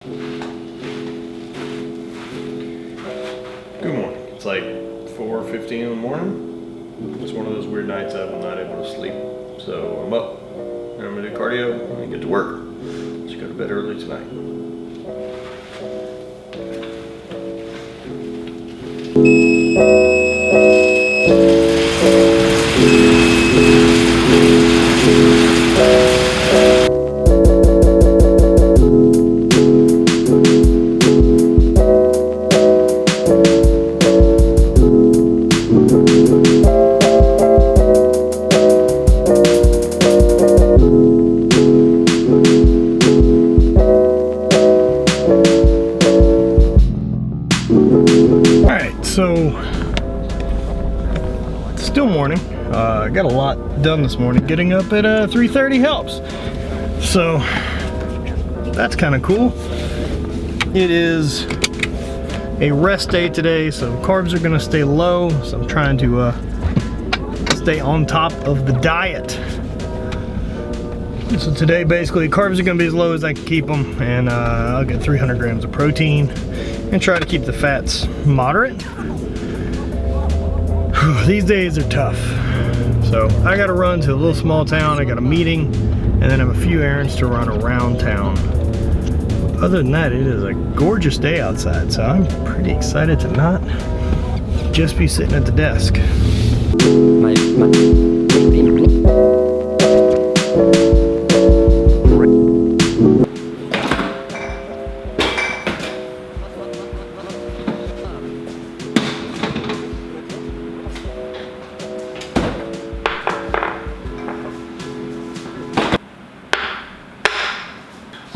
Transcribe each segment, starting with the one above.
Good morning. It's like 4:15 in the morning. It's one of those weird nights I'm not able to sleep. So I'm up and I'm gonna do cardio and get to work. Just go to bed early tonight. So, it's still morning. I got a lot done this morning. Getting up at 3:30 helps. So, that's kind of cool. It is a rest day today, so carbs are gonna stay low. So I'm trying to stay on top of the diet. So today, basically, carbs are gonna be as low as I can keep them, and I'll get 300 grams of protein and try to keep the fats moderate. These days are tough. So I gotta run to a little small town, I got a meeting, and then I have a few errands to run around town. Other than that, it is a gorgeous day outside, so I'm pretty excited to not just be sitting at the desk.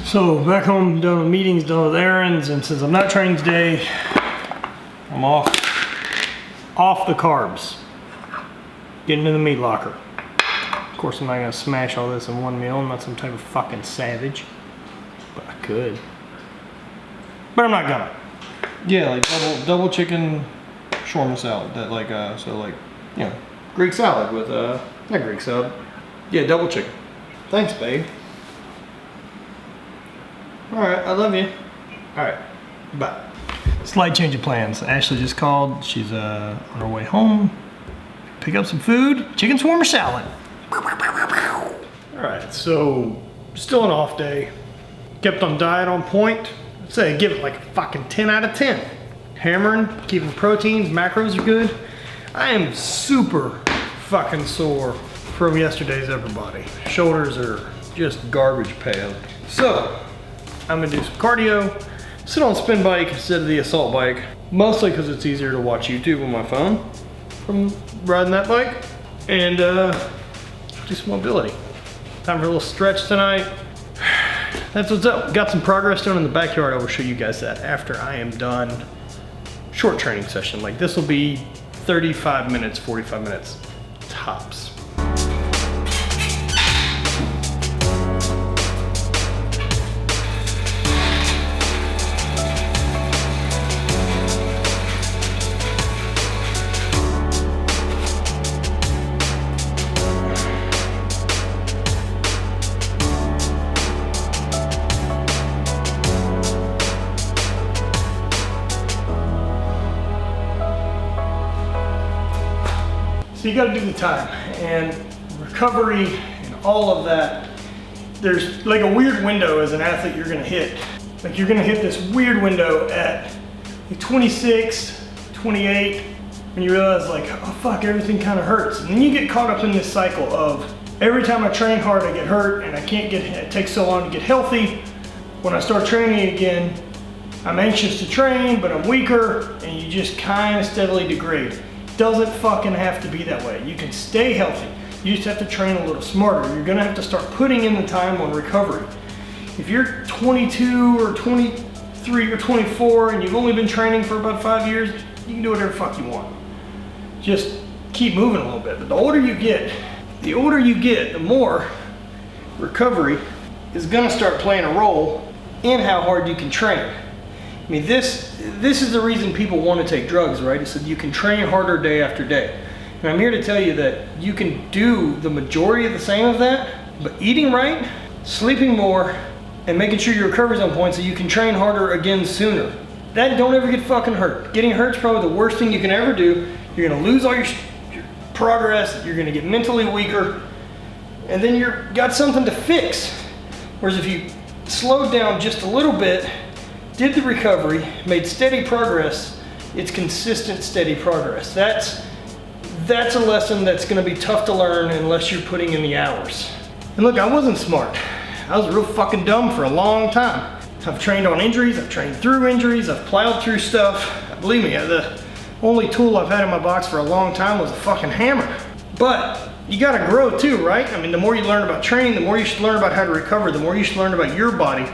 So back home, done with meetings, done with errands, and since I'm not training today, I'm off the carbs. Getting in the meat locker. Of course, I'm not gonna smash all this in one meal. I'm not some type of fucking savage, but I could. But I'm not gonna. Yeah, like double chicken shawarma salad. That like you know, Greek salad with not Greek salad. Yeah, double chicken. Thanks, babe. Alright, I love you. Alright, bye. Slight change of plans. Ashley just called. She's on her way home. Pick up some food. Chicken shawarma salad. Alright, so still an off day. Kept on diet on point. I'd say I give it like a fucking 10 out of 10. Hammering, keeping proteins, macros are good. I am super fucking sore from yesterday's upper body. Shoulders are just garbage pail. So, I'm gonna do some cardio, sit on a spin bike instead of the assault bike, mostly because it's easier to watch YouTube on my phone from riding that bike, and do some mobility. Time for a little stretch tonight. That's what's up. Got some progress done in the backyard. I will show you guys that after I am done. Short training session. Like this will be 35 minutes, 45 minutes tops. So you gotta do the time, and recovery and all of that. There's like a weird window as an athlete you're gonna hit. Like you're gonna hit this weird window at 26, 28, when you realize like, oh fuck, everything kind of hurts. And then you get caught up in this cycle of every time I train hard, I get hurt and it takes so long to get healthy. When I start training again, I'm anxious to train, but I'm weaker, and you just kind of steadily degrade. Doesn't fucking have to be that way. You can stay healthy. You just have to train a little smarter. You're gonna have to start putting in the time on recovery. If you're 22 or 23 or 24 and you've only been training for about 5 years, you can do whatever the fuck you want. Just keep moving a little bit. But the older you get, the more recovery is gonna start playing a role in how hard you can train. I mean, this is the reason people want to take drugs, right? It's so you can train harder day after day. And I'm here to tell you that you can do the majority of the same of that, but eating right, sleeping more, and making sure your recovery's on point so you can train harder again sooner. That don't ever get fucking hurt. Getting hurt's probably the worst thing you can ever do. You're gonna lose all your progress, you're gonna get mentally weaker, and then you're got something to fix. Whereas if you slowed down just a little bit, did the recovery, made steady progress, it's consistent, steady progress. That's a lesson that's gonna be tough to learn unless you're putting in the hours. And look, I wasn't smart. I was real fucking dumb for a long time. I've trained on injuries, I've trained through injuries, I've plowed through stuff. Believe me, the only tool I've had in my box for a long time was a fucking hammer. But you gotta grow too, right? I mean, the more you learn about training, the more you should learn about how to recover, the more you should learn about your body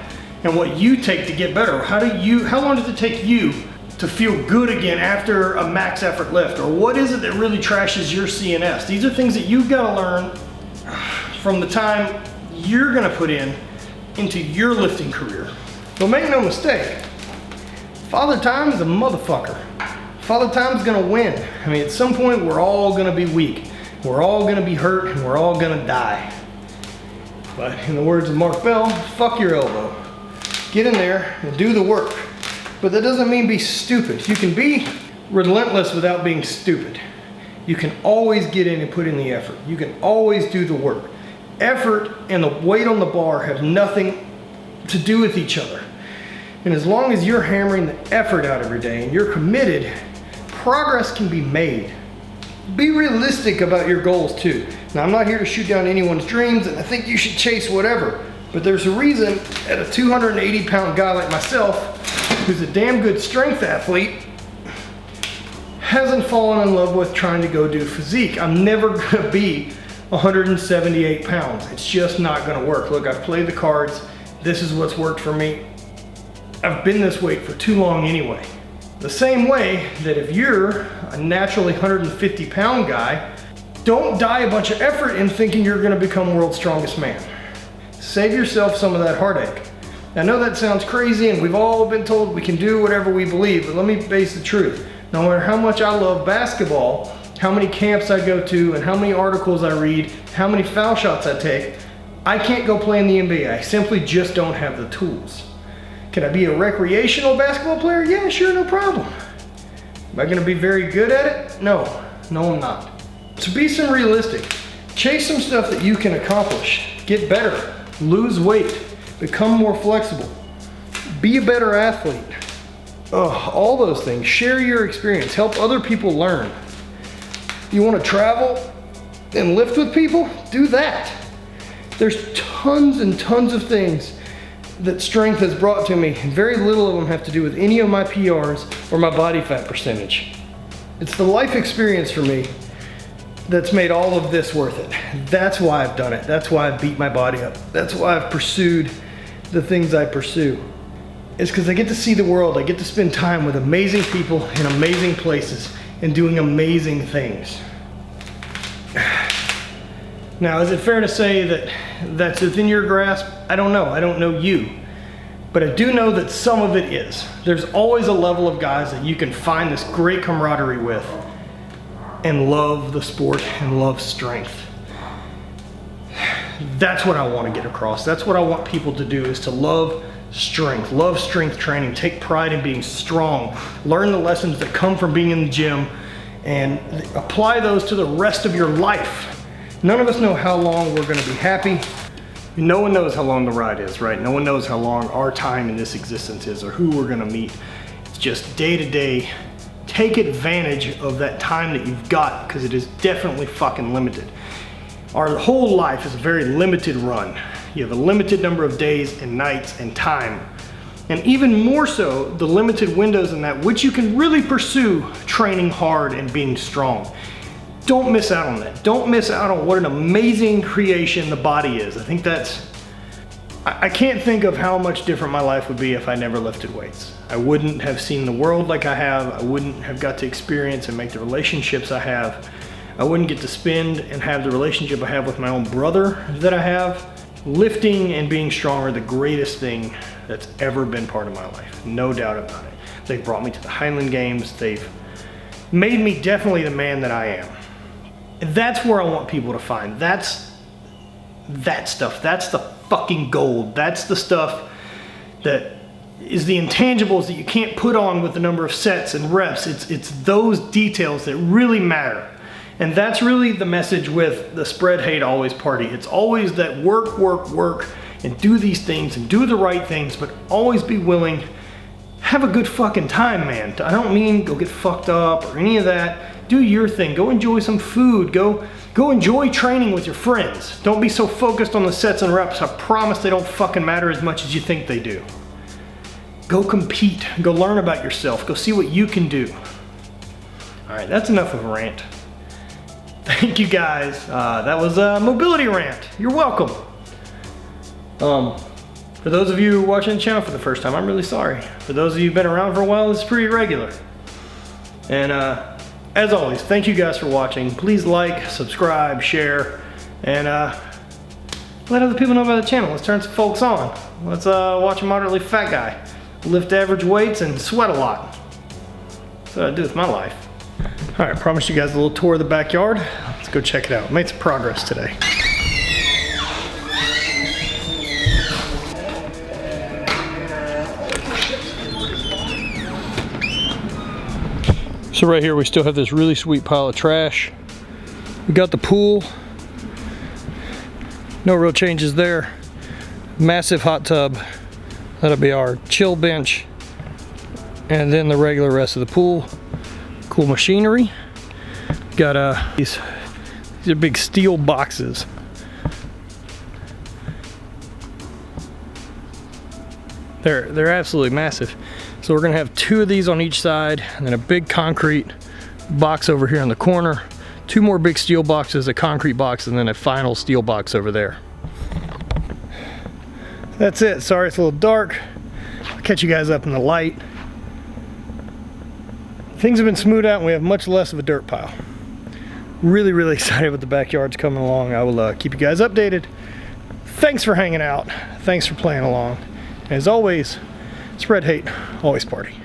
and what you take to get better. How long does it take you to feel good again after a max effort lift? Or what is it that really trashes your CNS? These are things that you've gotta learn from the time you're gonna put into your lifting career. But make no mistake, Father Time is a motherfucker. Father Time's gonna win. I mean, at some point, we're all gonna be weak. We're all gonna be hurt, and we're all gonna die. But in the words of Mark Bell, fuck your elbow. Get in there and do the work. But that doesn't mean be stupid. You can be relentless without being stupid. You can always get in and put in the effort. You can always do the work. Effort and the weight on the bar have nothing to do with each other. And as long as you're hammering the effort out every day and you're committed, progress can be made. Be realistic about your goals too. Now, I'm not here to shoot down anyone's dreams, and I think you should chase whatever. But there's a reason that a 280-pound guy like myself, who's a damn good strength athlete, hasn't fallen in love with trying to go do physique. I'm never gonna be 178 pounds. It's just not gonna work. Look, I've played the cards. This is what's worked for me. I've been this weight for too long anyway. The same way that if you're a naturally 150-pound guy, don't die a bunch of effort in thinking you're gonna become world's strongest man. Save yourself some of that heartache. I know that sounds crazy, and we've all been told we can do whatever we believe, but let me face the truth. No matter how much I love basketball, how many camps I go to, and how many articles I read, how many foul shots I take, I can't go play in the NBA. I simply just don't have the tools. Can I be a recreational basketball player? Yeah, sure, no problem. Am I gonna be very good at it? No, I'm not. So be some realistic. Chase some stuff that you can accomplish. Get better, lose weight, become more flexible, be a better athlete. All those things. Share your experience, help other people learn. You wanna travel and lift with people? Do that. There's tons and tons of things that strength has brought to me, and very little of them have to do with any of my PRs or my body fat percentage. It's the life experience for me that's made all of this worth it. That's why I've done it. That's why I've beat my body up. That's why I've pursued the things I pursue. It's because I get to see the world. I get to spend time with amazing people in amazing places and doing amazing things. Now, is it fair to say that that's within your grasp? I don't know. I don't know you. But I do know that some of it is. There's always a level of guys that you can find this great camaraderie with and love the sport and love strength. That's what I want to get across. That's what I want people to do, is to love strength training, take pride in being strong, learn the lessons that come from being in the gym, and apply those to the rest of your life. None of us know how long we're going to be happy. No one knows how long the ride is, right? No one knows how long our time in this existence is or who we're going to meet. It's just day to day. Take advantage of that time that you've got, because it is definitely fucking limited. Our whole life is a very limited run. You have a limited number of days and nights and time. And even more so, the limited windows in that which you can really pursue training hard and being strong. Don't miss out on that. Don't miss out on what an amazing creation the body is. I think I can't think of how much different my life would be if I never lifted weights. I wouldn't have seen the world like I have. I wouldn't have got to experience and make the relationships I have. I wouldn't get to spend and have the relationship I have with my own brother that I have. Lifting and being strong are the greatest thing that's ever been part of my life. No doubt about it. They've brought me to the Highland Games. They've made me definitely the man that I am. And that's where I want people to find. That's that stuff. That's the fucking gold. That's the stuff that is the intangibles that you can't put on with the number of sets and reps. It's those details that really matter. And that's really the message with the Spread Hate Always party. It's always that work, work, work, and do these things and do the right things, but always be willing. Have a good fucking time, man. I don't mean go get fucked up or any of that. Do your thing. Go enjoy some food. Go enjoy training with your friends. Don't be so focused on the sets and reps. I promise they don't fucking matter as much as you think they do. Go compete. Go learn about yourself. Go see what you can do. All right, that's enough of a rant. Thank you guys. That was a mobility rant. You're welcome. For those of you watching the channel for the first time, I'm really sorry. For those of you who've been around for a while, it's pretty regular. And as always, thank you guys for watching. Please like, subscribe, share, and let other people know about the channel. Let's turn some folks on. Let's watch a moderately fat guy lift average weights and sweat a lot. That's what I do with my life. All right, I promised you guys a little tour of the backyard. Let's go check it out. Made some progress today. So right here we still have this really sweet pile of trash. We got the pool. No real changes there. Massive hot tub. That'll be our chill bench. And then the regular rest of the pool. Cool machinery. Got these are big steel boxes. They're absolutely massive. So we're gonna have 2 of these on each side, and then a big concrete box over here in the corner, 2 more big steel boxes, a concrete box, and then a final steel box over there. That's it. Sorry it's a little dark. I'll catch you guys up in the light. Things have been smoothed out and we have much less of a dirt pile. Really, really excited with the backyards coming along. I will keep you guys updated. Thanks for hanging out. Thanks for playing along. As always, Spread Hate, always party.